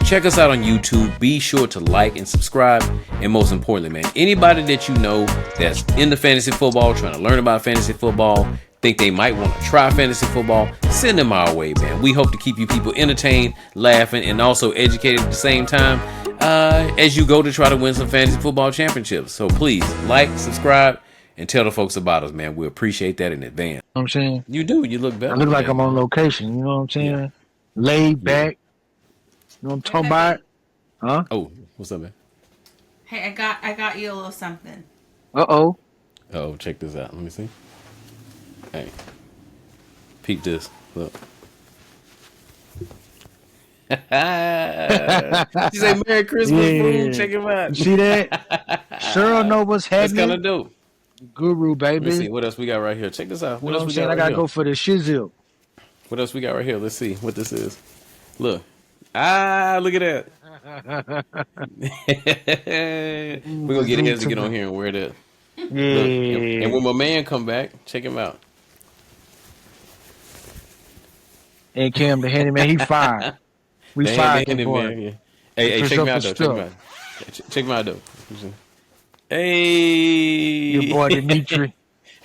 check us out on YouTube. Be sure to like and subscribe. And most importantly, man, anybody that you know that's into fantasy football, trying to learn about fantasy football, think they might want to try fantasy football, send them our way, man. We hope to keep you people entertained, laughing, and also educated at the same time as you go to try to win some fantasy football championships. So please like, subscribe, and tell the folks about us, man. We appreciate that in advance. You know what I'm saying? You do. You look better. I look like I'm on location. You know what I'm saying? Yeah. Laid back. You know what I'm talking about? Huh? Oh, what's up, man? Hey, I got you a little something. Uh-oh. Oh, check this out. Let me see. Hey, peep this. Look. She say Merry Christmas, fool. Check him out. You see that? Sure know what's happening. That's kind of dope. Guru, baby. Let me see what else we got right here. Check this out. What else we got right here? I gotta go for the shizzle. What else we got right here? Let's see what this is. Look. Look at that. We're gonna get his to get on here and wear that. Yeah. Look, and when my man come back, check him out. Hey, Cam, the handyman, he fired. We fired him, boy. Yeah. Hey, check me out though. Check me out. Check me out though. Hey, your boy Demetrie.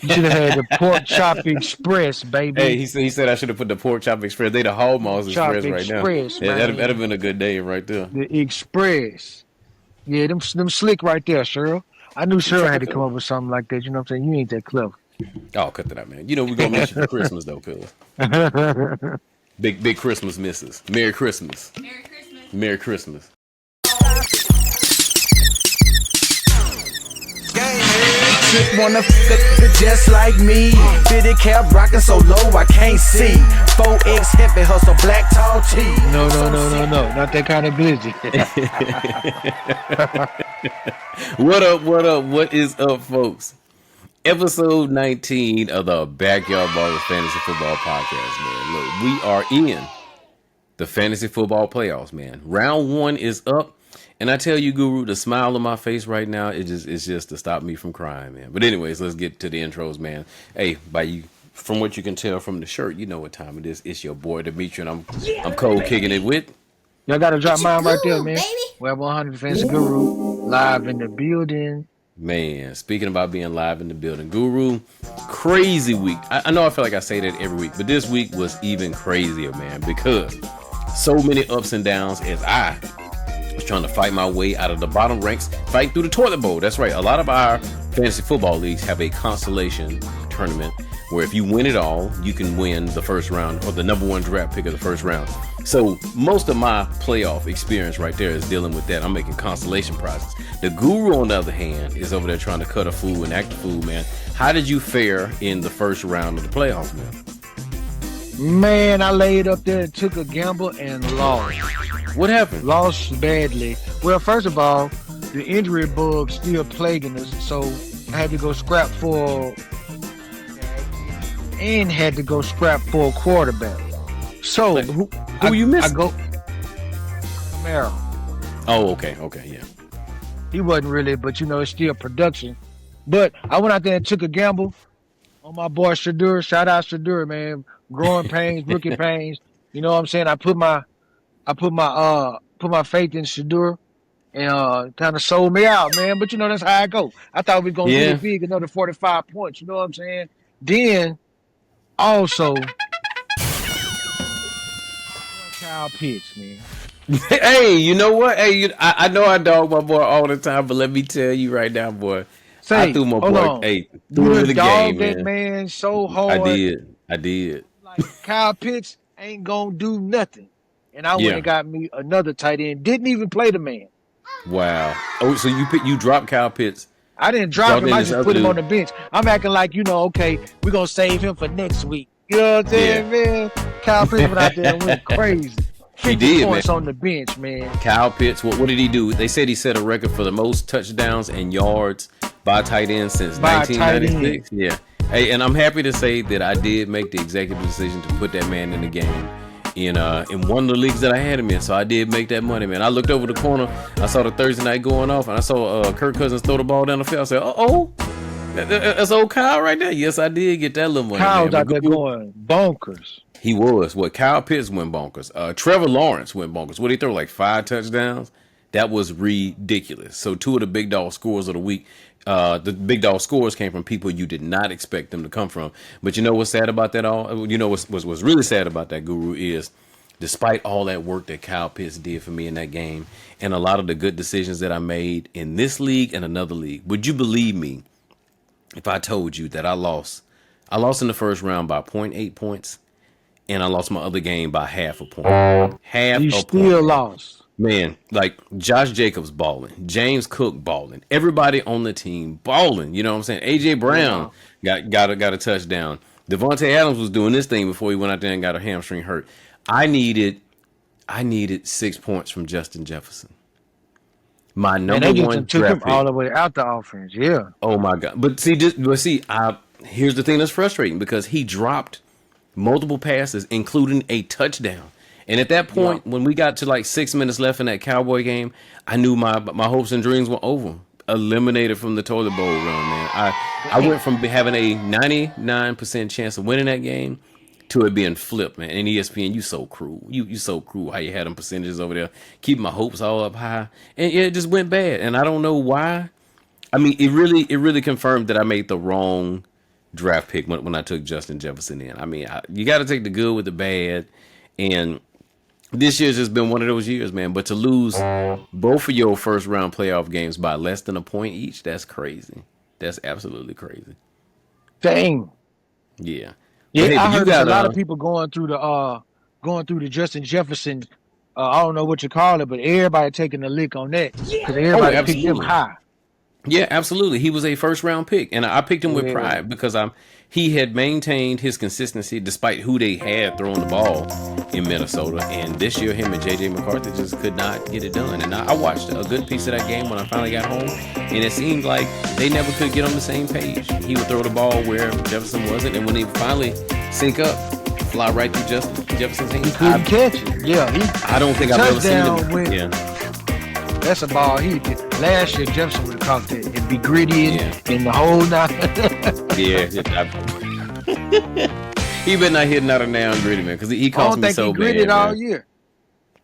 You should have had the pork chop express, baby. Hey, he said I should have put the pork chop express. They the Hallmarks express right now. Yeah, that'd have been a good day right there. The express. Yeah, them slick right there, Cheryl. I knew Cheryl had to come up with something like that. You know what I'm saying? You ain't that clever. Oh, cut that out, man. You know we're gonna miss you for Christmas though, cuz. Big Christmas misses. Merry Christmas. Merry Christmas. Merry Christmas. Chick wanna f just like me. Fitted cap rockin' so low I can't see. 4X heavy hustle black tall tee. No, not that kind of glizzy. What up? What is up, folks? Episode 19 of the Backyard Ballers Fantasy Football Podcast, man. Look, we are in the fantasy football playoffs, man. Round 1 is up. And I tell you, Guru, the smile on my face right now is just to stop me from crying, man. But anyways, let's get to the intros, man. Hey, from what you can tell from the shirt, you know what time it is. It's your boy Demetrie, and I'm cold kicking it with. Y'all gotta drop mine right there, man. Web 100 Fantasy Guru live in the building. Man, speaking about being live in the building, Guru, crazy week. I know I feel like I say that every week, but this week was even crazier, man, because so many ups and downs as I was trying to fight my way out of the bottom ranks, fighting through the toilet bowl. That's right. A lot of our fantasy football leagues have a consolation tournament where if you win it all, you can win the first round or the number 1 draft pick of the first round. So most of my playoff experience right there is dealing with that. I'm making consolation prizes. The Guru, on the other hand, is over there trying to cut a fool and act a fool, man. How did you fare in the first round of the playoffs, man? Man, I laid up there and took a gamble and lost. What happened? Lost badly. Well, first of all, the injury bug still plaguing us, so I had to go scrap for a quarterback. So who you missed? I go Camaro. Oh, okay, yeah. He wasn't really, but it's still production. But I went out there and took a gamble on my boy Shadur. Shout out Shadur, man. Growing pains, rookie pains. You know what I'm saying? I put my faith in Shadur and kind of sold me out, man. But that's how I go. I thought we was gonna get big, another 45 points. You know what I'm saying? Then also Kyle Pitts, man. Hey, you know what? Hey, I know I dog my boy all the time, but let me tell you right now, boy. I threw my boy. Hey, threw him in the game, that man so hard. I did. Like Kyle Pitts ain't gonna do nothing, and I went and got me another tight end. Didn't even play the man. Wow. Oh, so you dropped Kyle Pitts? I didn't drop him. I just put him on the bench. I'm acting like okay, we're gonna save him for next week. You know what I'm saying, man? Kyle Pitts went out there and went crazy. 50 points on the bench, man. Kyle Pitts, what did he do? They said he set a record for the most touchdowns and yards by tight end since 1996. Yeah. Hey, and I'm happy to say that I did make the executive decision to put that man in the game in one of the leagues that I had him in. So I did make that money, man. I looked over the corner, I saw the Thursday night going off, and I saw Kirk Cousins throw the ball down the field. I said, That's old Kyle right there. Yes, I did get that little money. Kyle's man. out there going bonkers. He was. What, Kyle Pitts went bonkers. Trevor Lawrence went bonkers. What, he throw like 5 touchdowns? That was ridiculous. So 2 of the big dog scores of the week, the big dog scores came from people you did not expect them to come from. But you know what's sad about that all? You know what's really sad about that, Guru, is despite all that work that Kyle Pitts did for me in that game and a lot of the good decisions that I made in this league and another league, would you believe me if I told you that I lost? I lost in the first round by 0.8 points, and I lost my other game by half a point. You still lost. Man, like Josh Jacobs balling, James Cook balling, everybody on the team balling. You know what I'm saying? AJ Brown got a touchdown. Devontae Adams was doing this thing before he went out there and got a hamstring hurt. I needed 6 points from Justin Jefferson. My number one took him draft all pick. the way out the offense. Yeah. Oh my God! But see, here's the thing that's frustrating because he dropped multiple passes, including a touchdown. And at that point, when we got to like 6 minutes left in that Cowboy game, I knew my hopes and dreams were over. Eliminated from the toilet bowl run, man. I went from having a 99% chance of winning that game to it being flipped, man. And ESPN, you so cruel. You so cruel how you had them percentages over there, keeping my hopes all up high. And yeah, it just went bad. And I don't know why. I mean, it really confirmed that I made the wrong draft pick when I took Justin Jefferson in. I mean, you got to take the good with the bad. And this year's just been one of those years, man. But to lose both of your first round playoff games by less than a point each, that's crazy. That's absolutely crazy. Dang. Yeah. Yeah, Hey, I heard got a lot of people going through the Justin Jefferson. I don't know what you call it, but everybody taking a lick on that because everybody picked him high. Yeah, absolutely. He was a first round pick, and I picked him with pride because he had maintained his consistency despite who they had throwing the ball in Minnesota. And this year, him and J.J. McCarthy just could not get it done. And I watched a good piece of that game when I finally got home, and it seemed like they never could get on the same page. He would throw the ball where Jefferson wasn't, and when they finally sync up, fly right through Jefferson's hands. He couldn't catch it. Yeah, I don't think I've ever seen him. That's a ball. Last year Jefferson would have caught that. It'd be gritty in the whole night. He better not hit another down gritty, man, because he cost me so bad. I don't think he gritted all year.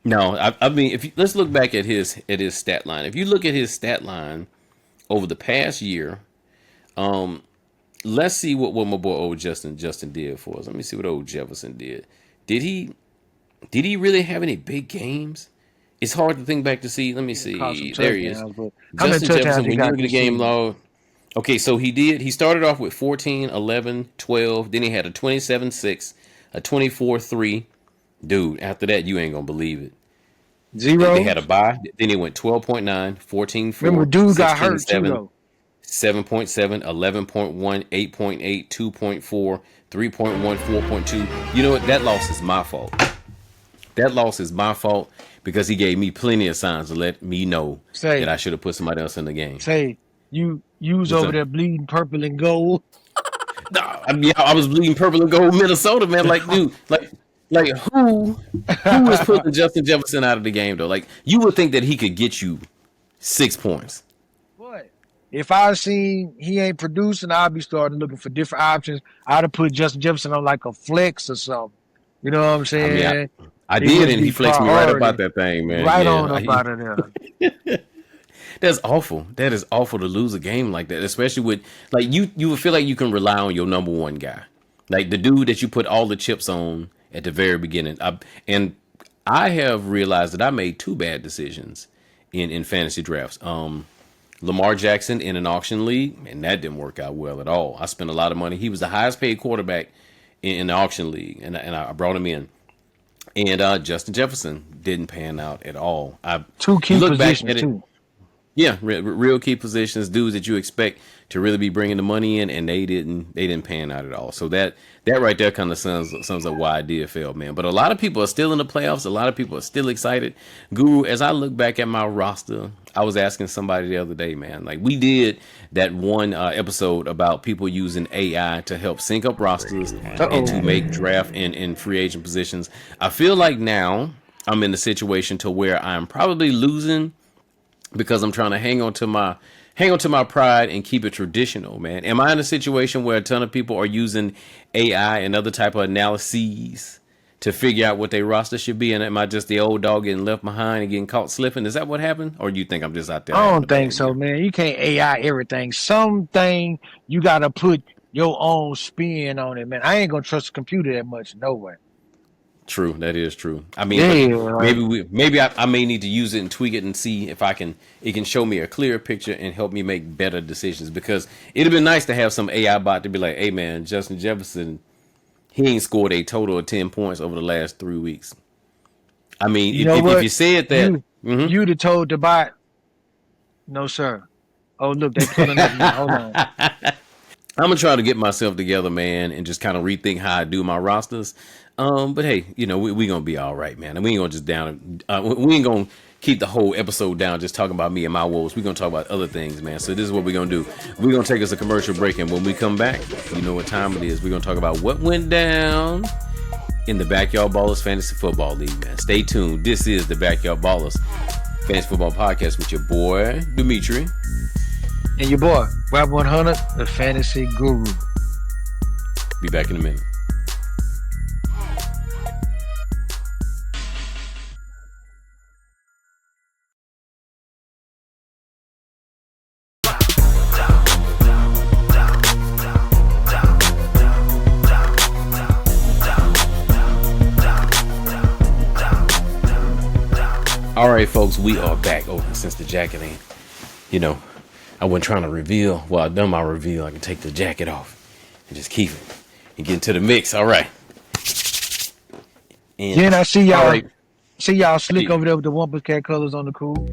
No, I mean, let's look back at his stat line. If you look at his stat line over the past year, let's see what my boy old Justin did for us. Let me see what old Jefferson did. Did he really have any big games? It's hard to think back to see. Let me see. There he is. Justin Jefferson, when you look at the game log. Okay, so he started off with 14, 11, 12. Then he had a 27-6, a 24-3. Dude, after that, you ain't going to believe it. 0. They had a bye. Then he went 12.9, 14-4. Remember, dude got hurt too, though. 7.7, 11.1, 8.8, 2.4, 3.1, 4.2. You know what? That loss is my fault. That loss is my fault because he gave me plenty of signs to let me know that I should have put somebody else in the game. You was over there bleeding purple and gold. No, I was bleeding purple and gold Minnesota, man. Like, dude, like who is putting Justin Jefferson out of the game, though? Like, you would think that he could get you 6 points. What? If I seen he ain't producing, I'd be starting looking for different options. I'd have put Justin Jefferson on like a flex or something. You know what I'm saying? I did, and he flexed me right about that thing, man. Right on up out of there. That's awful. That is awful to lose a game like that, especially with, like, you would feel like you can rely on your number one guy. Like the dude that you put all the chips on at the very beginning. And I have realized that I made 2 bad decisions in fantasy drafts. Lamar Jackson in an auction league, and that didn't work out well at all. I spent a lot of money. He was the highest paid quarterback in the auction league, and I brought him in. And Justin Jefferson didn't pan out at all. 2 key positions too. Yeah, real key positions, dudes that you expect to really be bringing the money in, and they didn't pan out at all. So that right there kind of sums up why I did fail, man. But a lot of people are still in the playoffs. A lot of people are still excited. Guru, as I look back at my roster, I was asking somebody the other day, man. Like, we did that one episode about people using AI to help sync up rosters and to make draft and free agent positions. I feel like now I'm in the situation to where I'm probably losing because I'm trying to hang on hang on to my pride and keep it traditional, man. Am I in a situation where a ton of people are using AI and other type of analyses to figure out what their roster should be? And am I just the old dog getting left behind and getting caught slipping? Is that what happened? Or do you think I'm just out there I having don't a think bad so, year? man. You can't AI everything. Something you gotta put your own spin on it, man. I ain't gonna trust a computer that much. No way. True, that is true. I mean, but Yeah, like, maybe I may need to use it and tweak it and see if it can show me a clearer picture and help me make better decisions. Because it'd been nice to have some AI bot to be like, hey man, Justin Jefferson, he ain't scored a total of 10 points over the last 3 weeks. I mean, you know if what? you said that, mhm. You'd have told the bot, no, sir. Oh, look, they pulling up now. Hold on. I'm gonna try to get myself together, man, and just kind of rethink how I do my rosters. But hey, we gonna be all right, man. And we ain't gonna just we ain't gonna keep the whole episode down just talking about me and my woes. We're gonna talk about other things, man. So this is what we're gonna do. We're gonna take us a commercial break, and when we come back, you know what time it is. We're gonna talk about what went down in the Backyard Ballers Fantasy Football League, man. Stay tuned. This is the Backyard Ballers Fantasy Football Podcast with your boy Demetrie. And your boy, Wap 100, the fantasy guru. Be back in a minute. All right, folks, we are back. Oh, since the jacket ain't, I wasn't trying to reveal. Well, I've done my reveal. I can take the jacket off and just keep it and get into the mix. All right. And Yeah, and I see y'all. all right, See y'all slick over there with the Wampus Cat colors on the cool.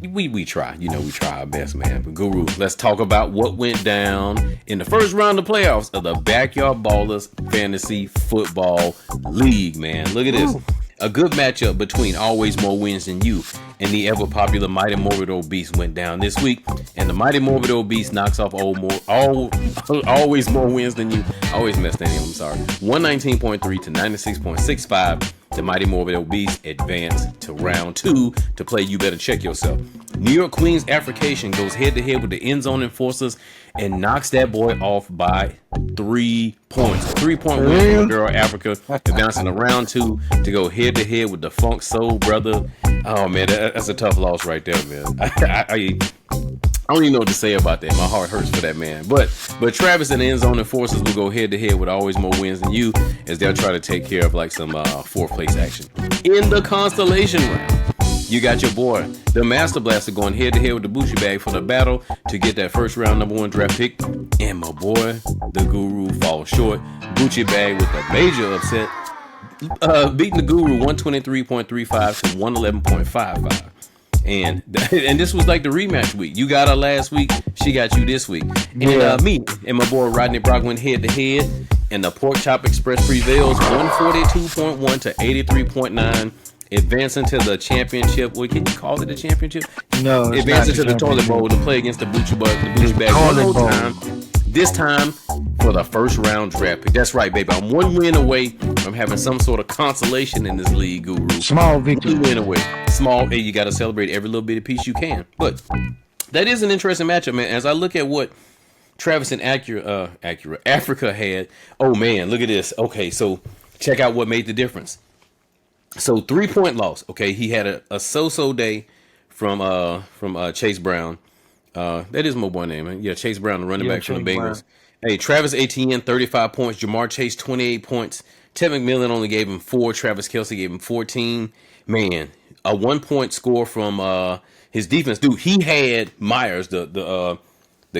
we try. We try our best, man. But Guru, let's talk about what went down in the first round of playoffs of the Backyard Ballers Fantasy Football League, man. Look at this. Ooh. A good matchup between Always More Wins Than You and the ever popular Mighty Morbid Obese went down this week, and the Mighty Morbid Obese knocks off Always More Wins Than You. I always mess that name. I'm sorry. 119.3 to 96.65. The Mighty Morbid Obese advanced to round 2 to play You Better Check Yourself. New York Queens Africation goes head to head with the End Zone Enforcers and knocks that boy off by 3 points. A 3-point win for the girl Africa, advancing to round 2 to go head to head with the Funk Soul Brother. Oh man, that's a tough loss right there, man. I don't even know what to say about that. My heart hurts for that man. But Travis and the End Zone Enforcers will go head to head with Always More Wins Than You as they'll try to take care of like some 4th place action. In the Constellation round, you got your boy, the Master Blaster, going head to head with the Bucci Bag for the battle to get that first round number 1 draft pick. And my boy, the Guru, falls short. Bucci Bag with a major upset, beating the Guru 123.35 to 111.55. And this was like the rematch week. You got her last week, she got you this week. And me and my boy Rodney Brock went head to head, and the Pork Chop Express prevails 142.1 to 83.9, advancing to the championship. What can you call it, a championship? No, it's advancing not to the toilet bowl to play against the Bucci Bag one more time. This time for the first round draft pick. That's right, baby. I'm 1 win away from having some sort of consolation in this league, Guru. Small victory. 1 win away. Small. Hey, you got to celebrate every little bit of piece you can. But that is an interesting matchup, man. As I look at what Travis and Africa had. Oh man, look at this. Okay, so check out what made the difference. So 3-point loss. Okay, he had a so-so day from Chase Brown. That is my boy name, man. Yeah, Chase Brown, the running back from the Bengals. Hey, Travis Etienne, 35 points. Jamar Chase, 28 points. Ted McMillan only gave him 4. Travis Kelce gave him 14. Man, a 1-point score from his defense. Dude, he had Myers, the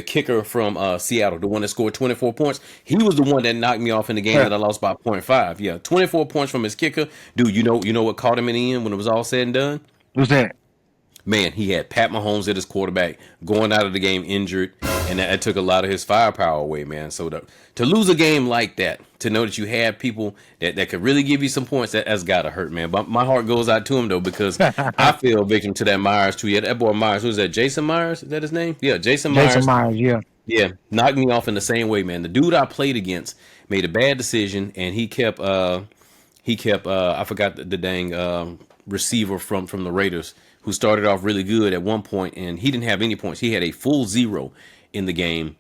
kicker from Seattle, the one that scored 24 points. He was the one that knocked me off in the game that I lost by 0.5. Yeah, 24 points from his kicker. Dude, you know what caught him in the end when it was all said and done? What's that? Man, he had Pat Mahomes at his quarterback going out of the game injured, and that took a lot of his firepower away, man. So to lose a game like that, to know that you had people that could really give you some points, that's got to hurt, man. But my heart goes out to him, though, because I feel victim to that Myers, too. Yeah, that boy Myers, who's that, Jason Myers? Is that his name? Yeah, Jason Myers. Jason Myers, yeah. Yeah, knocked me off in the same way, man. The dude I played against made a bad decision, and he kept I forgot the dang receiver from the Raiders, who started off really good at one point, and he didn't have any points. He had a full 0 in the game.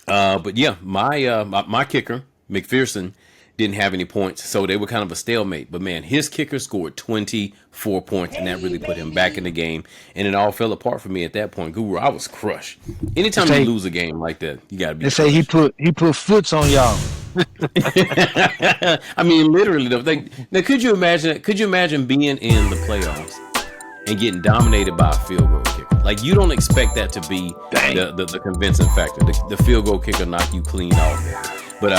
But yeah, my kicker, McPherson, didn't have any points, so they were kind of a stalemate. But man, his kicker scored 24 points, and that really put him back in the game. And it all fell apart for me at that point. Guru, I was crushed. Anytime you lose a game like that, you gotta be. They say he put foots on y'all. I mean, literally though. Now, could you imagine being in the playoffs and getting dominated by a field goal kicker? Like, you don't expect that to be the convincing factor. The field goal kicker knocked you clean off. But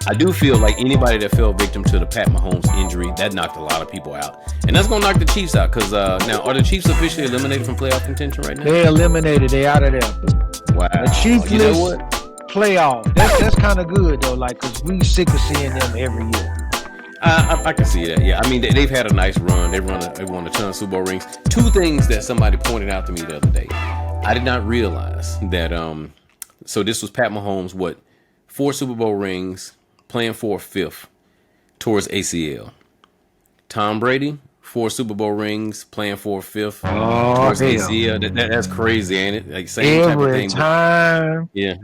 I do feel like anybody that fell victim to the Pat Mahomes injury, that knocked a lot of people out. And that's going to knock the Chiefs out because now, are the Chiefs officially eliminated from playoff contention right now? They're eliminated. They out of there. Wow. The Chiefs you know what? Playoff. That's kind of good, though, like, because we sick of seeing them every year. I can see that, yeah. I mean, they've had a nice run. They won a ton of Super Bowl rings. Two things that somebody pointed out to me the other day. I did not realize that, so this was Pat Mahomes, 4 Super Bowl rings, playing for a 5th towards ACL. Tom Brady, 4 Super Bowl rings, playing for a 5th towards ACL. That's crazy, ain't it? Like, same type of thing. Time. Yeah.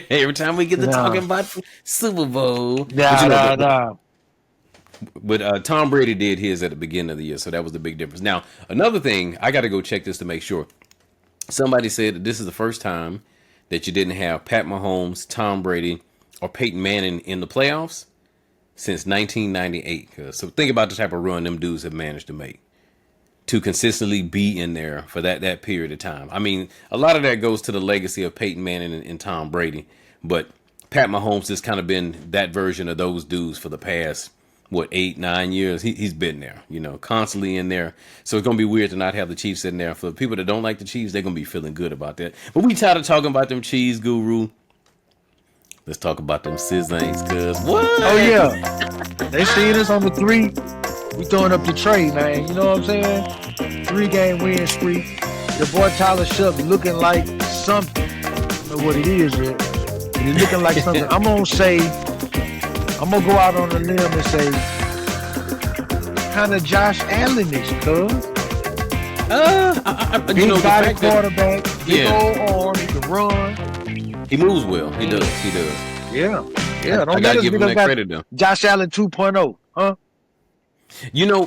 Every time we get to talking about Super Bowl. But Tom Brady did his at the beginning of the year, so that was the big difference. Now, another thing, I got to go check this to make sure. Somebody said that this is the first time that you didn't have Pat Mahomes, Tom Brady, or Peyton Manning in the playoffs since 1998. So think about the type of run them dudes have managed to make to consistently be in there for that period of time. I mean, a lot of that goes to the legacy of Peyton Manning and Tom Brady, but Pat Mahomes has kind of been that version of those dudes for the past 8-9 years. He's been there, constantly in there. So it's gonna be weird to not have the Chiefs in there. For the people that don't like the Chiefs, they're gonna be feeling good about that. But we tired of talking about them cheese, Guru. Let's talk about them sizzlings, cuz what? Oh yeah, they seeing us on the 3. We throwing up the tray, man. You know what I'm saying? 3-game win streak. Your boy Tyler Shuck looking like something. I don't know what it is yet. But he's looking like something. I'm gonna go out on a limb and say, kind of Josh Allen-ish, cuz. Big body quarterback, big old arm, he can run. He moves well. He does. Yeah. I gotta give him that credit though. Josh Allen 2.0, huh?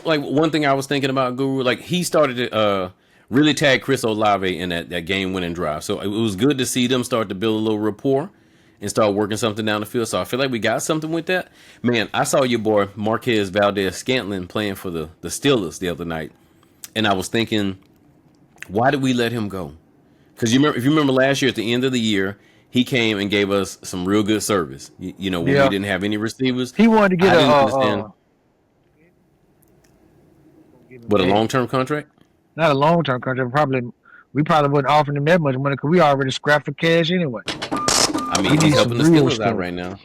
Like one thing I was thinking about, Guru, like he started to really tag Chris Olave in that game-winning drive. So it was good to see them start to build a little rapport and start working something down the field. So I feel like we got something with that. Man, I saw your boy Marquez Valdez-Scantling playing for the Steelers the other night, and I was thinking, why did we let him go? Because if you remember last year at the end of the year, he came and gave us some real good service. When we didn't have any receivers. He wanted to get a long-term contract? Not a long-term contract. We probably wouldn't offer him that much money because we already scrapped for cash anyway. I mean, he's helping the Steelers out right now.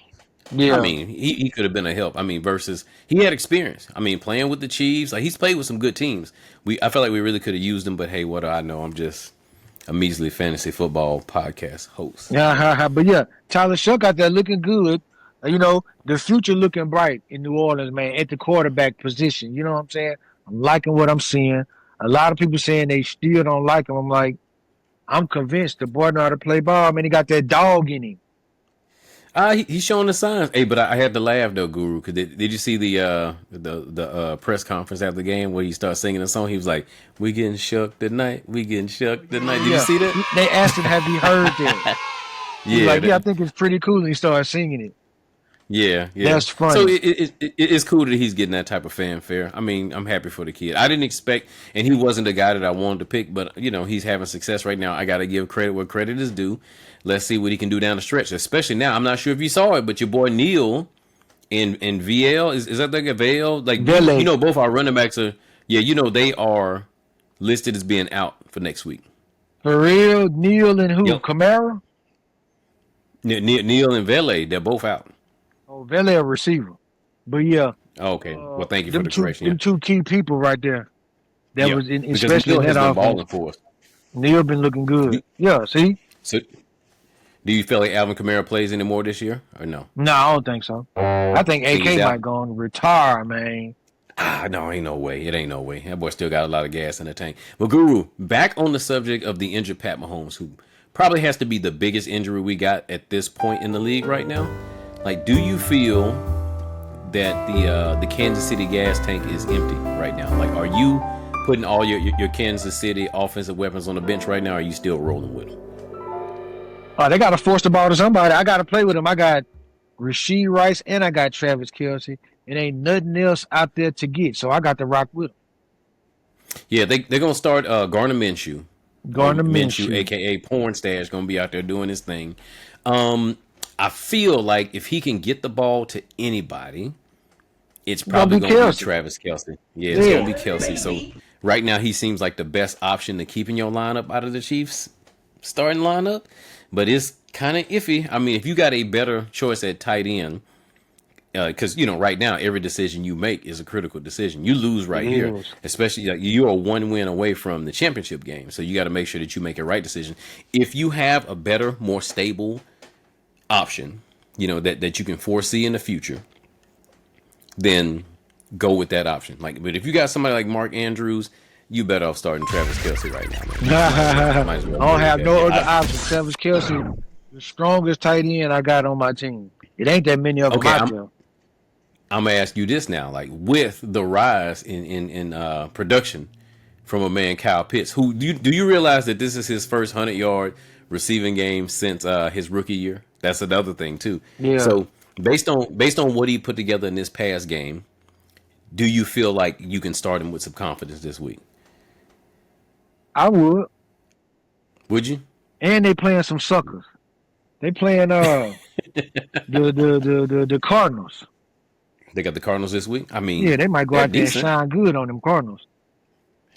Yeah. I mean, he could have been a help. I mean, versus he had experience. I mean, playing with the Chiefs, like he's played with some good teams. I felt like we really could have used him, but hey, what do I know? I'm just a measly fantasy football podcast host. Yeah, but yeah, Tyler Shuck out there looking good. The future looking bright in New Orleans, man, at the quarterback position. You know what I'm saying? I'm liking what I'm seeing. A lot of people saying they still don't like him. I'm like, I'm convinced the boy know how to play ball. Man, he got that dog in him. He's showing the signs. Hey, but I had to laugh though, Guru. Cause did you see the press conference after the game where he started singing a song? He was like, "We getting shook tonight. We getting shook tonight." Did you see that? They asked him, "Have you heard that?" He's like, "Yeah, I think it's pretty cool." And he started singing it. Yeah. That's funny. So it's cool that he's getting that type of fanfare. I mean, I'm happy for the kid. I didn't expect, and he wasn't the guy that I wanted to pick, but he's having success right now. I got to give credit where credit is due. Let's see what he can do down the stretch, especially now. I'm not sure if you saw it, but your boy Neil in VL, is that like a VL? Like, both our running backs are, they are listed as being out for next week. For real? Neil and who? Yep. Kamara? Neil and Vele, they're both out. Oh, Vele a receiver. But yeah. Oh, okay. Well, thank you for the correction. Them two key people right there. That was in, especially Neil in that has been balling for us. Neil been looking good. Yeah, see? So, do you feel like Alvin Kamara plays anymore this year or no? No, I don't think so. I think AK might go on retire, man. No, ain't no way. It ain't no way. That boy still got a lot of gas in the tank. But Guru, back on the subject of the injured Pat Mahomes, who probably has to be the biggest injury we got at this point in the league right now. Like, do you feel that the Kansas City gas tank is empty right now? Like, are you putting all your Kansas City offensive weapons on the bench right now? Or are you still rolling with them? They got to force the ball to somebody. I got to play with them. I got Rashee Rice and I got Travis Kelce. It ain't nothing else out there to get, so I got to rock with them. Yeah, they're going to start Gardner Minshew. Gardner Minshew, a.k.a. Porn Stash, going to be out there doing his thing. I feel like if he can get the ball to anybody, it's probably going to be Travis Kelce. Yeah, it's going to be Kelce. So right now he seems like the best option to keep in your lineup out of the Chiefs starting lineup, but it's kind of iffy. I mean, if you got a better choice at tight end, because right now every decision you make is a critical decision. You lose right here, especially you are one win away from the championship game, so you got to make sure that you make a right decision. If you have a better, more stable option, that you can foresee in the future, then go with that option. But if you got somebody like Mark Andrews, you better off starting Travis Kelce right now, man. I don't have no other option. Travis Kelce, the strongest tight end I got on my team. It ain't that many of them out there. I'm gonna ask you this now, like with the rise in production from a man Kyle Pitts, who do you realize that this is his first 100-yard receiving game since his rookie year? That's another thing too. Yeah. So based on what he put together in this past game, do you feel like you can start him with some confidence this week? I would. Would you? And they playing some suckers. They playing the Cardinals. They got the Cardinals this week. I mean, yeah, they might go out there and shine good on them Cardinals.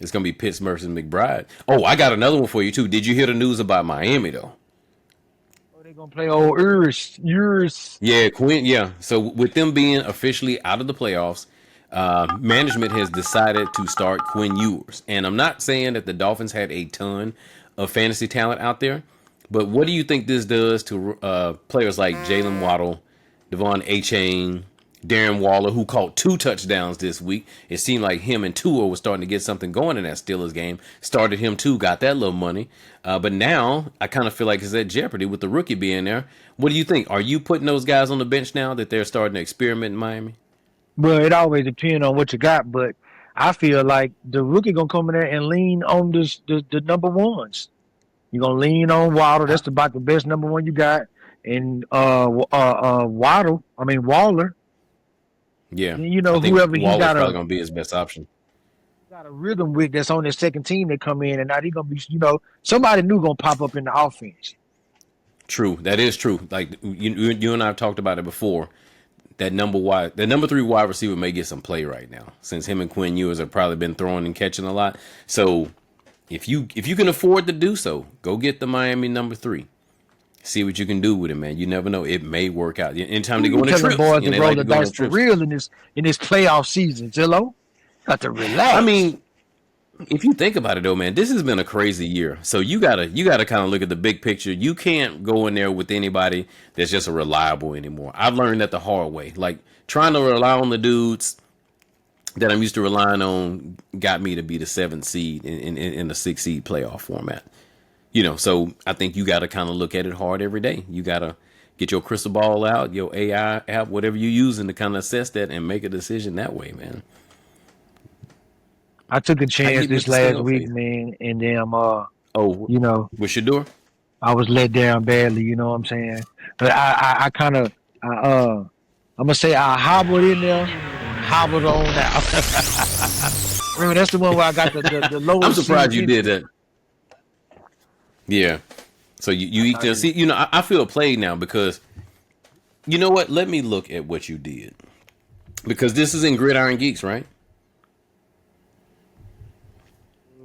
It's gonna be Pitts versus McBride. Oh, I got another one for you too. Did you hear the news about Miami though? Oh, they gonna play old Urs. Yeah, Quinn. Yeah. So with them being officially out of the playoffs, management has decided to start Quinn Ewers. And I'm not saying that the Dolphins had a ton of fantasy talent out there, but what do you think this does to players like Jalen Waddle, Devon Achane, Darren Waller, who caught 2 touchdowns this week? It seemed like him and Tua was starting to get something going in that Steelers game. Started him too, got that little money. But now I kind of feel like it's at jeopardy with the rookie being there. What do you think? Are you putting those guys on the bench now that they're starting to experiment in Miami? Well, it always depends on what you got, but I feel like the rookie gonna come in there and lean on the number ones. You're gonna lean on Waddle. That's about the best number one you got. And Waller. Yeah, and, whoever he got probably gonna be his best option. Got a rhythm with that's on his second team that come in, and now he gonna be, somebody new gonna pop up in the offense. True, that is true. Like you and I have talked about it before. That number 3 wide receiver may get some play right now, since him and Quinn Ewers have probably been throwing and catching a lot. So if you can afford to do so, go get the Miami number 3. See what you can do with it, man. You never know; it may work out. Anytime they go on a trip, boys to roll the dice for real in this playoff season. Zillow, got to relax. I mean, if you think about it, though, man, this has been a crazy year. So you gotta kind of look at the big picture. You can't go in there with anybody that's just a reliable anymore. I've learned that the hard way. Like trying to rely on the dudes that I'm used to relying on got me to be the 7th seed in the 6th seed playoff format. So I think you got to kind of look at it hard every day. You got to get your crystal ball out, your AI app, whatever you're using to kind of assess that and make a decision that way, man. I took a chance this last week, man, and then with Shador? I was let down badly, you know what I'm saying? But I kind of, I'm gonna say I hobbled in there, hobbled on out. Remember, that's the one where I got the lowest. I'm surprised you did that. Yeah. So you can see, I feel played now because, you know what? Let me look at what you did, because this is in Gridiron Geeks, right?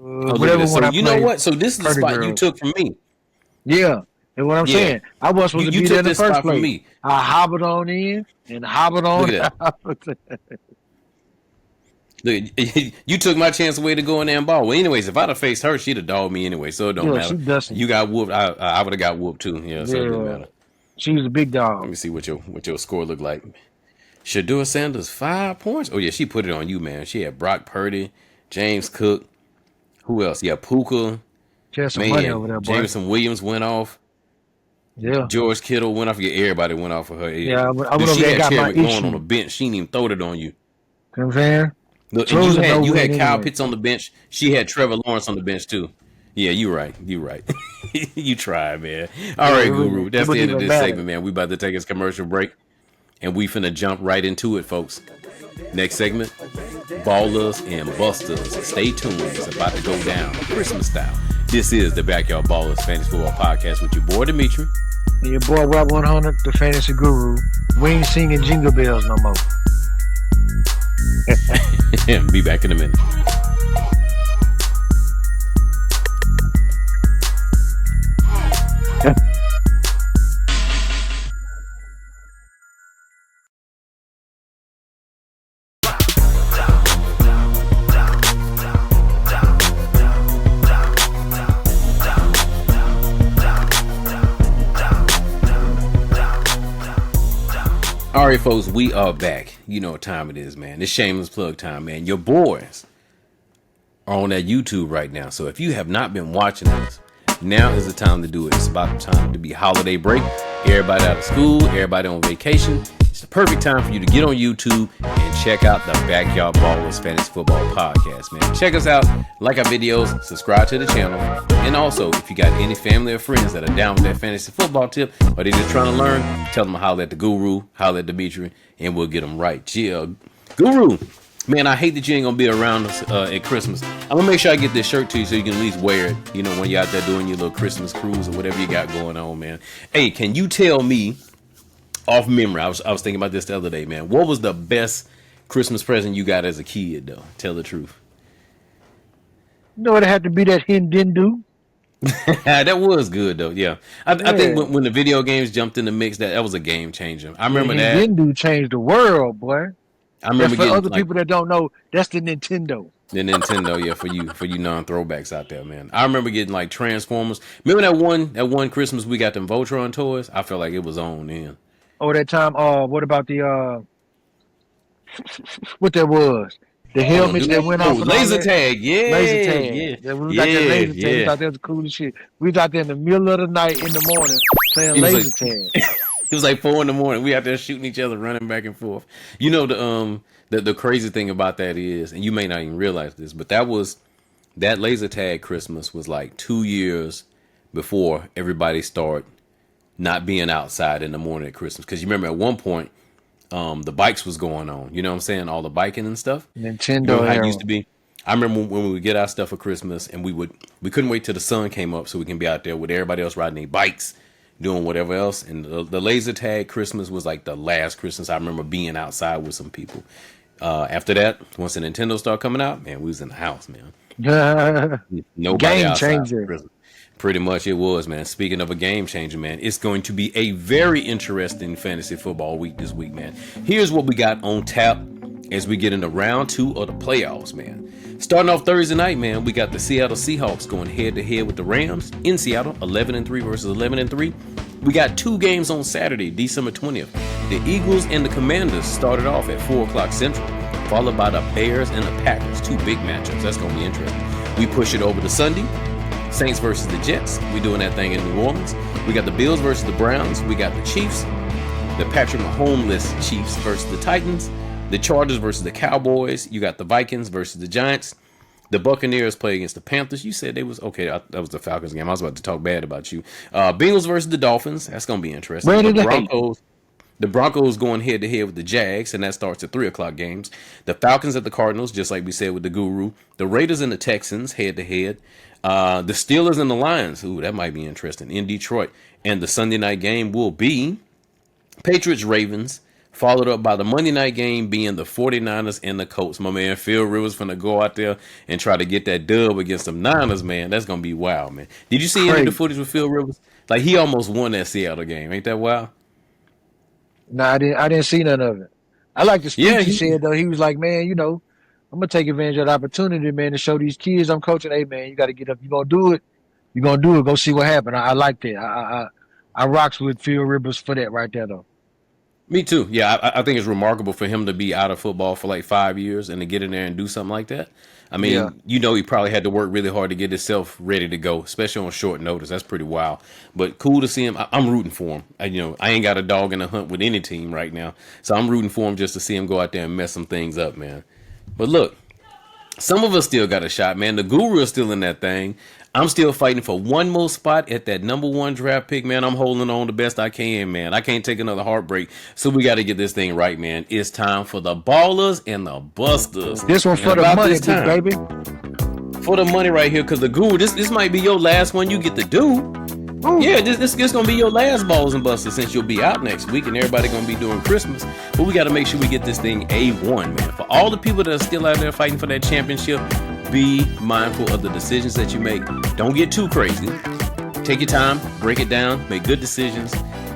Whatever. So you know what? So this is the spot you took from me. Yeah, that's what I'm saying. I wasn't supposed to be there in the first place. Me. I hobbled on in and hobbled on out. Look, you took my chance away to go in there and ball. Well, anyways, if I'd have faced her, she'd have dogged me anyway, so it don't matter. You got whooped. I would have got whooped too. Yeah, so it didn't matter. She was a big dog. Let me see what your score looked like. Shador Sanders, 5 points. Oh, yeah, she put it on you, man. She had Brock Purdy, James Cook. Who else? Yeah, Puka. She had some money over there, Man, boy. Jameson Williams went off. Yeah. George Kittle went off. Yeah, everybody went off of her. Yeah, I went Dude, over she there and had got my Terry McLaurin issue. on the bench. She didn't even throw it on you. You know what I'm saying? Look, So and it was a you had no-win Kyle anyway. Pitts on the bench. She had Trevor Lawrence on the bench too. Yeah, you're right. You're right. You tried, man. All right, Guru. That's the end of this segment, man. We about to take us commercial break, and we finna jump right into it, folks. Next segment, Ballers and Busters. Stay tuned. It's about to go down Christmas style. This is the Backyard Ballers Fantasy Football Podcast with your boy Demetrie. And your boy Wap 100, the fantasy guru. We ain't singing jingle bells no more. Be back in a minute. All right, folks, we are back. You know what time it is, man. It's shameless plug time, man. Your boys are on that YouTube right now. So if you have not been watching us, now is the time to do it. It's about the time to be holiday break. Everybody out of school, everybody on vacation. It's the perfect time for you to get on YouTube and check out the Backyard Ballers Fantasy Football Podcast, man. Check us out, like our videos, subscribe to the channel. And also, if you got any family or friends that are down with that fantasy football tip, or they're just trying to learn, tell them to holler at the Guru, holler at Demetrie, and we'll get them right. Yeah, Guru, man, I hate that you ain't gonna be around us at Christmas. I'm gonna make sure I get this shirt to you so you can at least wear it, you know, when you're out there doing your little Christmas cruise or whatever you got going on, man. Hey, can you tell me, off memory, I was thinking about this the other day, man, what was the best Christmas present you got as a kid, though? Tell the truth. You know, it had to be that Hindendu. That was good, though, yeah. I think when the video games jumped in the mix, that was a game changer. I remember that. Hindendu changed the world, boy. I remember for getting, other people that don't know, that's the Nintendo. The Nintendo, yeah, for you non-throwbacks out there, man. I remember getting like Transformers. Remember that one Christmas we got them Voltron toys? I felt like it was on then. Oh, that time. What about the what that was? The helmets that went off. Laser tag, yeah, laser tag. yeah, We got that laser tag. We thought that was the coolest shit. We was out there in the middle of the night, in the morning, playing laser tag. It was like 4 a.m. We out there shooting each other, running back and forth. You know the crazy thing about that is, and you may not even realize this, but that laser tag Christmas was like 2 years before everybody started not being outside in the morning at Christmas. Because you remember at one point, the bikes was going on. You know what I'm saying? All the biking and stuff. Nintendo how it used to be. I remember when we would get our stuff for Christmas, and we couldn't wait till the sun came up so we can be out there with everybody else riding their bikes, doing whatever else. And the laser tag Christmas was like the last Christmas I remember being outside with some people. After that, once the Nintendo started coming out, man, we was in the house, man. Nobody game outside changer. for Christmas. Pretty much it was, man. Speaking of a game changer, man, it's going to be a very interesting fantasy football week this week, man. Here's what we got on tap as we get into round 2 of the playoffs, man. Starting off Thursday night, man, we got the Seattle Seahawks going head-to-head with the Rams in Seattle, 11-3 versus 11-3. We got 2 games on Saturday, December 20th. The Eagles and the Commanders started off at 4 o'clock Central, followed by the Bears and the Packers, 2 big matchups. That's going to be interesting. We push it over to Sunday. Saints versus the Jets. We doing that thing in New Orleans. We got the Bills versus the Browns. We got the Chiefs. The Patrick Mahomes Chiefs versus the Titans. The Chargers versus the Cowboys. You got the Vikings versus the Giants. The Buccaneers play against the Panthers. You said they was okay. That was the Falcons game. I was about to talk bad about you. Bengals versus the Dolphins. That's gonna be interesting. The Broncos going head to head with the Jags, and that starts at 3 o'clock games. The Falcons at the Cardinals, just like we said with the Guru. The Raiders and the Texans head to head. The Steelers and the Lions. Ooh, that might be interesting in Detroit. And the Sunday night game will be Patriots Ravens, followed up by the Monday night game being the 49ers and the Colts. My man Phil Rivers finna go out there and try to get that dub against them Niners, man. That's gonna be wild, man. Did you see any of the footage with Phil Rivers? Like, he almost won that Seattle game. Ain't that wild? No, I didn't see none of it. I like the speech he said, though. He was like, man, you know, I'm gonna take advantage of the opportunity, man, to show these kids I'm coaching. Hey, man, you got to get up. You gonna do it. You gonna do it. Go see what happened. I like that. I rocks with Phil Rivers for that right there, though. Me too. Yeah, I think it's remarkable for him to be out of football for like 5 years and to get in there and do something like that. I Yeah. mean, he probably had to work really hard to get himself ready to go, especially on short notice. That's pretty wild. But cool to see him. I'm rooting for him. I ain't got a dog in the hunt with any team right now, so I'm rooting for him just to see him go out there and mess some things up, man. But look, some of us still got a shot, man. The Guru is still in that thing. I'm still fighting for one more spot at that #1 draft pick, man. I'm holding on the best I can, man. I can't take another heartbreak. So we got to get this thing right, man. It's time for the ballers and the busters. This one for And the about money, this time, baby. for the money right here, because the Guru, this might be your last one you get to do. Ooh. Yeah, this gonna be your last balls and busters since you'll be out next week and everybody gonna be doing Christmas. But we gotta make sure we get this thing A1, man. For all the people that are still out there fighting for that championship, be mindful of the decisions that you make. Don't get too crazy. Take your time, break it down, make good decisions,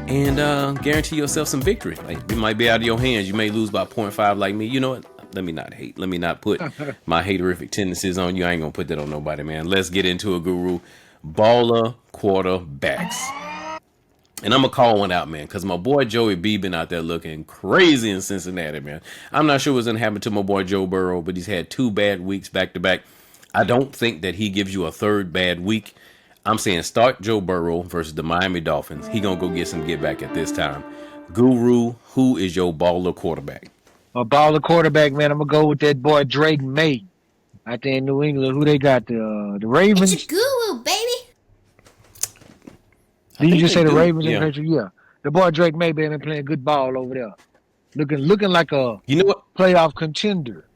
and guarantee yourself some victory. Like, it might be out of your hands. You may lose by 0.5 like me. You know what? Let me not hate. Let me not put my haterific tendencies on you. I ain't gonna put that on nobody, man. Let's get into a Guru. Baller quarterbacks. And I'm going to call one out, man, because my boy Joey B been out there looking crazy in Cincinnati, man. I'm not sure what's going to happen to my boy Joe Burrow, but he's had 2 bad weeks back to back. I don't think that he gives you a third bad week. I'm saying start Joe Burrow versus the Miami Dolphins. He going to go get some get back at this time. Guru, who is your baller quarterback? A baller quarterback, man. I'm gonna go with that boy Drake May out there in New England. Who they got? The Ravens. It's your guru, baby. Did you think just they say the do, Ravens yeah. in country? Yeah. The boy Drake May been playing good ball over there. Looking like a You know what? playoff contender.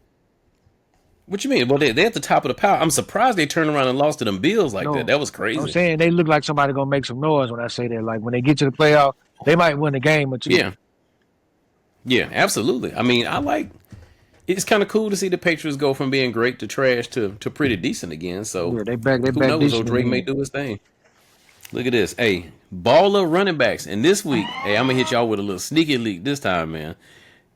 What you mean? Well, they're at the top of the pile. I'm surprised they turned around and lost to them Bills like No, that. That was crazy. I'm saying they look like somebody gonna make some noise when I say that. Like when they get to the playoff, they might win a game or two. Yeah. Yeah, absolutely. I mean, it's kind of cool to see the Patriots go from being great to trash to pretty decent again. So Yeah, they back who knows? decent Old Drake again. may do his thing. Look at this. Hey, baller running backs. And this week, hey, I'm going to hit y'all with a little sneaky leak this time, man.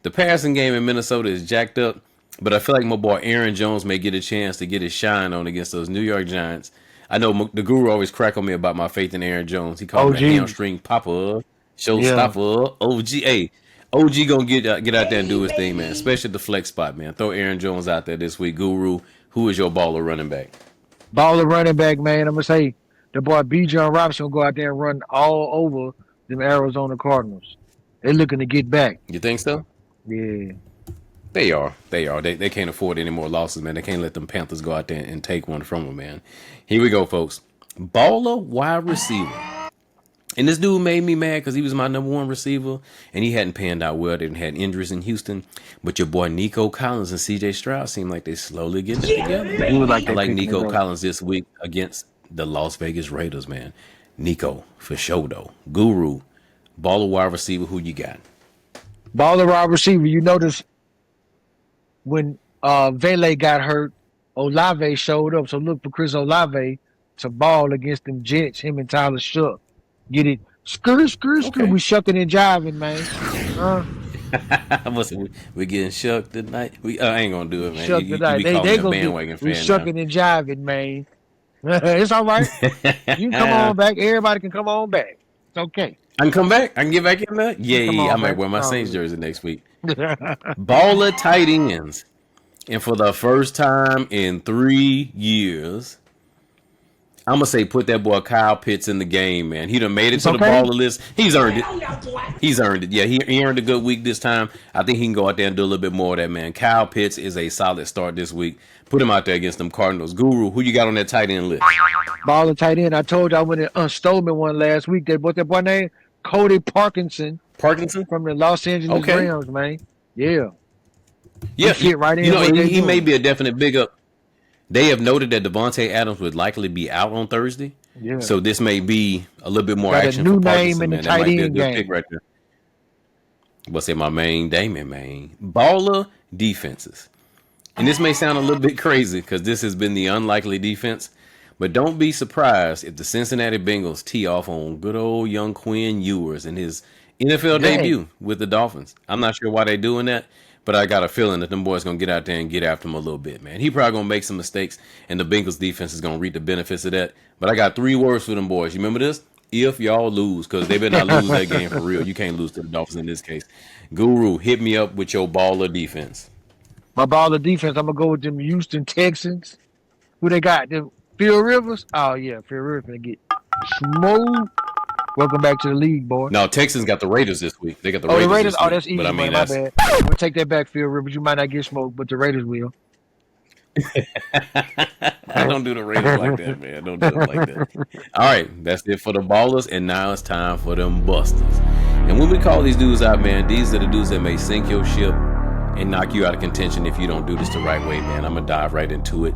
The passing game in Minnesota is jacked up, but I feel like my boy Aaron Jones may get a chance to get his shine on against those New York Giants. I know the Guru always crack on me about my faith in Aaron Jones. He called me a OG. hamstring popper, showstopper, OG. Hey, OG gonna get out there and do his thing, man. Especially the flex spot, man. Throw Aaron Jones out there this week. Guru, who is your baller running back? Baller running back, man. I'm gonna say the boy B. John Robinson will go out there and run all over them Arizona Cardinals. They looking to get back. You think so? Yeah. They are. They can't afford any more losses, man. They can't let them Panthers go out there and take one from them, man. Here we go, folks. Baller wide receiver. And this dude made me mad because he was my #1 receiver, and he hadn't panned out well. They had injuries in Houston. But your boy Nico Collins and C.J. Stroud seem like they slowly getting it together. He was like I that like picking Nico it up. Collins this week against the Las Vegas Raiders, man. Nico, for sure, though. Guru, baller wide receiver, who you got? Baller wide receiver. You notice when Vele got hurt, Olave showed up. So look for Chris Olave to ball against them Jets, him and Tyler Shuck. Get it? Screw. Okay. We shucking and jiving, man. We getting shucked tonight. I ain't gonna do it, man. Shuck You tonight. be calling They me a gonna bandwagon get, we fan now. shucking and jiving, man. It's all right. You can come on back. Everybody can come on back. It's okay. I can come back. I can get back in there. Yeah, Come yeah. I on, might man. wear my Oh, Saints yeah. jersey next week. Baller tight ends. And for the first time in 3 years, I'm going to say put that boy Kyle Pitts in the game, man. He done made it It's to the okay. baller list. He's earned it. He's earned it. Yeah, he earned a good week this time. I think he can go out there and do a little bit more of that, man. Kyle Pitts is a solid start this week. Put him out there against them Cardinals. Guru, who you got on that tight end list? Baller tight end. I told you I went and stole me one last week. What's that boy name? Cody Parkinson Parkinson? from the Los Angeles Okay. Rams, man. Yeah. Yeah, fit right in you know, what they he may doing. be a definite big up. They have noted that Devontae Adams would likely be out on Thursday. Yeah. So this may be a little bit more Got a action new for name Parkinson, in the man. That tight might be a end good game. pick right there. What's in my main Damon, man? Baller defenses. And this may sound a little bit crazy because this has been the unlikely defense. But don't be surprised if the Cincinnati Bengals tee off on good old young Quinn Ewers in his NFL Dang. debut with the Dolphins. I'm not sure why they're doing that, but I got a feeling that them boys going to get out there and get after him a little bit, man. He probably going to make some mistakes, and the Bengals defense is going to reap the benefits of that. But I got 3 words for them boys. You remember this? if y'all lose, because they better not lose that game for real. You can't lose to the Dolphins in this case. Guru, hit me up with your baller defense. My baller defense, I'm gonna go with them Houston Texans. Who they got? Them Phil Rivers? Oh yeah, Phil Rivers gonna get smooth. Welcome back to the league, boy. No, Texans got the Raiders this week. They got the Oh, Raiders. the Raiders. This Oh, week. that's easy. But I mean, My bad. I'm gonna take that back, Phil Rivers. You might not get smoked, but the Raiders will. I don't do the Raiders like that, man. Don't do it like that. All right, that's it for the ballers, and now it's time for them busters. And when we call these dudes out, man, these are the dudes that may sink your ship and knock you out of contention if you don't do this the right way, man. I'm gonna dive right into it.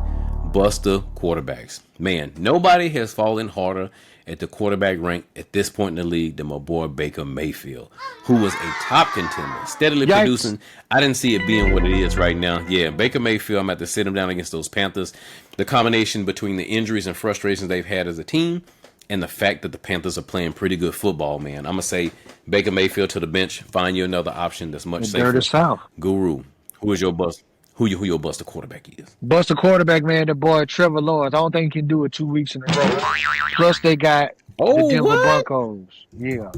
Buster quarterbacks. Man, nobody has fallen harder at the quarterback rank at this point in the league than my boy Baker Mayfield, who was a top contender, steadily producing. I didn't see it being what it is right now. Yeah, Baker Mayfield, I'm going to have to sit him down against those Panthers. The combination between the injuries and frustrations they've had as a team and the fact that the Panthers are playing pretty good football, man. I'm going to say Baker Mayfield to the bench. Find you another option that's much safer. South. Guru, who is your bust? Who your Buster quarterback is? Buster quarterback, man, the boy Trevor Lawrence. I don't think he can do it 2 weeks in a row. Plus, they got the Denver Broncos. Yeah.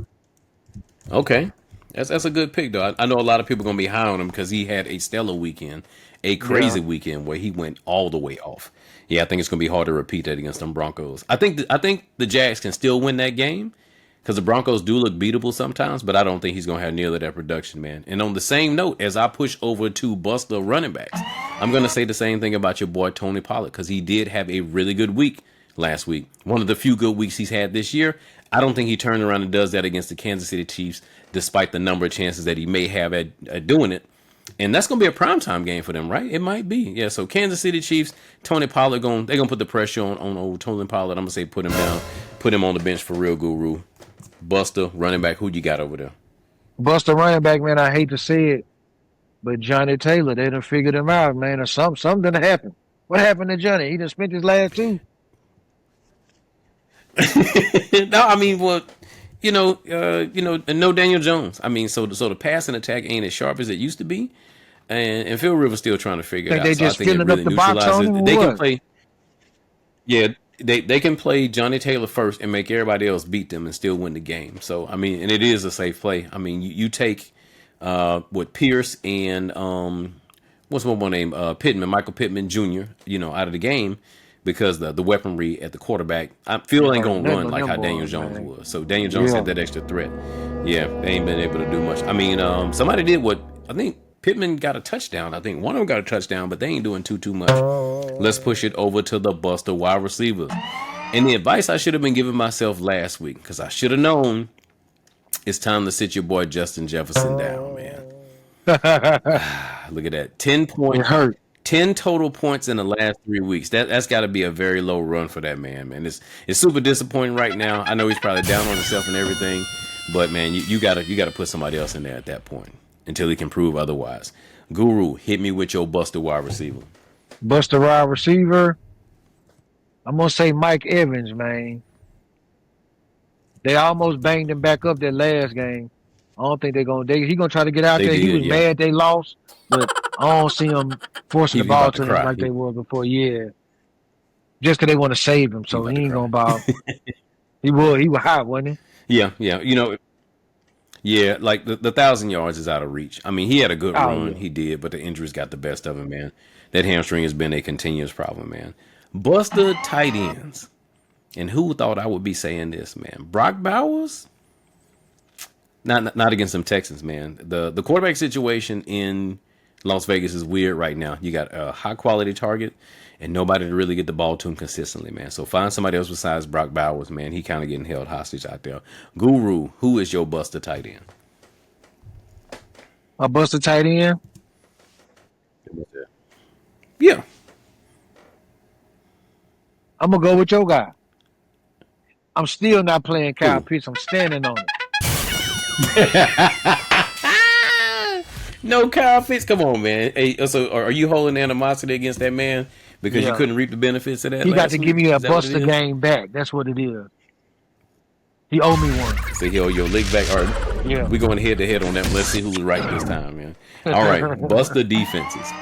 Okay. That's a good pick, though. I know a lot of people are going to be high on him because he had a stellar weekend, a crazy weekend where he went all the way off. Yeah, I think it's going to be hard to repeat that against them Broncos. I think the Jags can still win that game because the Broncos do look beatable sometimes, but I don't think he's going to have nearly that production, man. And on the same note, as I push over to Buster running backs, I'm going to say the same thing about your boy Tony Pollard because he did have a really good week last week. One of the few good weeks he's had this year. I don't think he turned around and does that against the Kansas City Chiefs, despite the number of chances that he may have at doing it. And that's going to be a primetime game for them, right? It might be. Yeah, so Kansas City Chiefs, Tony Pollard, they're going to put the pressure on old Tony Pollard. I'm going to say put him down, put him on the bench for real, Guru. Buster, running back, who you got over there? Buster running back, man, I hate to say it, but Johnny Taylor, they done figured him out, man, or something done happened. What happened to Johnny? He done spent his last two. No, I mean, well, no Daniel Jones. I mean, so the passing attack ain't as sharp as it used to be, and Phil Rivers still trying to figure it out. They so just I think filling it really up the box on him. They can play. Yeah, they can play Johnny Taylor first and make everybody else beat them and still win the game. So I mean, and it is a safe play. I mean, you take what Pierce and what's my one name Pittman, Michael Pittman Jr. Out of the game. Because the weaponry at the quarterback, Phil ain't gonna run like how Daniel Jones was. So Daniel Jones had that extra threat. Yeah, they ain't been able to do much. I mean, somebody did what I think Pittman got a touchdown. I think one of them got a touchdown, but they ain't doing too much. Let's push it over to the Buster wide receivers. And the advice I should have been giving myself last week, because I should have known it's time to sit your boy Justin Jefferson down, man. Look at that. 10 points. It hurt. 10 total points in the last 3 weeks. That's got to be a very low run for that man. It's super disappointing right now. I know he's probably down on himself and everything, but man, you gotta put somebody else in there at that point until he can prove otherwise. Guru, hit me with your Buster wide receiver. Buster wide receiver. I'm gonna say Mike Evans, man. They almost banged him back up that last game. I don't think they're gonna. He gonna try to get out there. He was mad they lost, but I don't see him forcing the ball to him like they were before. Yeah, just because they want to save him, so he ain't gonna ball. He was hot, wasn't he? Yeah. Yeah, like the 1,000 yards is out of reach. I mean, he had a good run, he did, but the injuries got the best of him, man. That hamstring has been a continuous problem, man. Buster tight ends, and who thought I would be saying this, man? Brock Bowers. Not against them Texans, man. The quarterback situation in Las Vegas is weird right now. You got a high quality target and nobody to really get the ball to him consistently, man. So find somebody else besides Brock Bowers, man. He kind of getting held hostage out there. Guru, who is your Buster tight end? A Buster tight end? Yeah. I'm going to go with your guy. I'm still not playing Kyle Pitts. I'm standing on it. No Kyle Pitts. Come on, man. Hey, so are you holding animosity against that man because you couldn't reap the benefits of that? He got to give me a Buster game back. That's what it is. He owe me one. So he owe your league back. All right. Yeah. We're going head to head on that. Let's see who's right this time, man. All right. Buster defenses.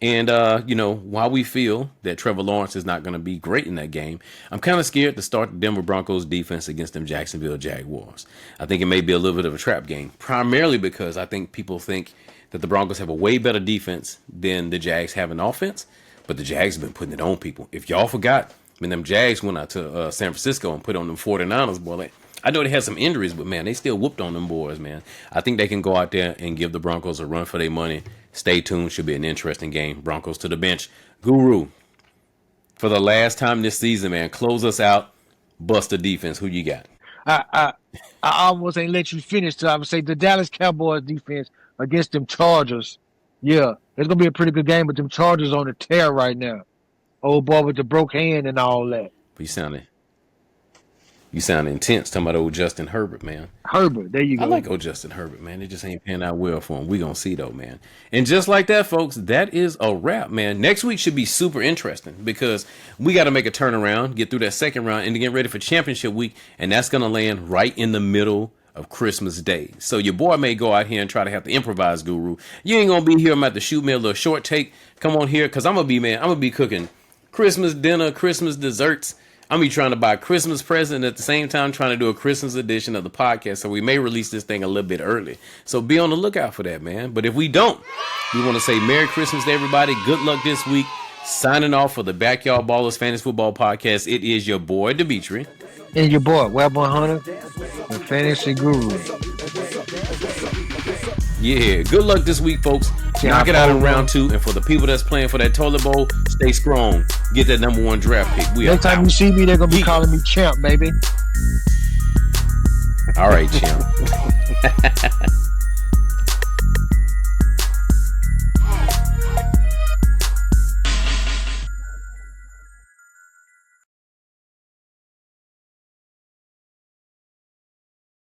And, while we feel that Trevor Lawrence is not going to be great in that game, I'm kind of scared to start the Denver Broncos defense against them Jacksonville Jaguars. I think it may be a little bit of a trap game, primarily because I think people think that the Broncos have a way better defense than the Jags have an offense, but the Jags have been putting it on people. If y'all forgot, when them Jags went out to San Francisco and put on them 49ers, boy, I know they had some injuries, but, man, they still whooped on them boys, man. I think they can go out there and give the Broncos a run for their money. Stay tuned. Should be an interesting game. Broncos to the bench. Guru, for the last time this season, man, close us out. Bust the defense. Who you got? I almost ain't let you finish, so I would say the Dallas Cowboys defense against them Chargers. Yeah, it's gonna be a pretty good game, but them Chargers on the tear right now. Old boy with the broke hand and all that. You sound intense talking about old Justin Herbert, man. Herbert, there you go. I like old Justin Herbert, man. It just ain't panning out well for him. We gonna see though, man. And just like that, folks, that is a wrap, man. Next week should be super interesting because we got to make a turnaround, get through that second round, and to get ready for championship week, and that's gonna land right in the middle of Christmas Day. So your boy may go out here and try to have to improvise, Guru. You ain't gonna be here. I'm about to shoot me a little short take. Come on here, cause I'm gonna be cooking Christmas dinner, Christmas desserts. I'm be trying to buy a Christmas present and at the same time trying to do a Christmas edition of the podcast. So we may release this thing a little bit early. So be on the lookout for that, man. But if we don't, we want to say Merry Christmas to everybody. Good luck this week. Signing off for the Backyard Ballers Fantasy Football Podcast. It is your boy, Demetrie. And your boy, Wap and Hunter, the Fantasy Guru. Yeah, good luck this week, folks. Knock it out in round 2. And for the people that's playing for that toilet bowl, stay strong. Get that number 1 draft pick. Next time you see me, they're going to be calling me champ, baby. All right, champ.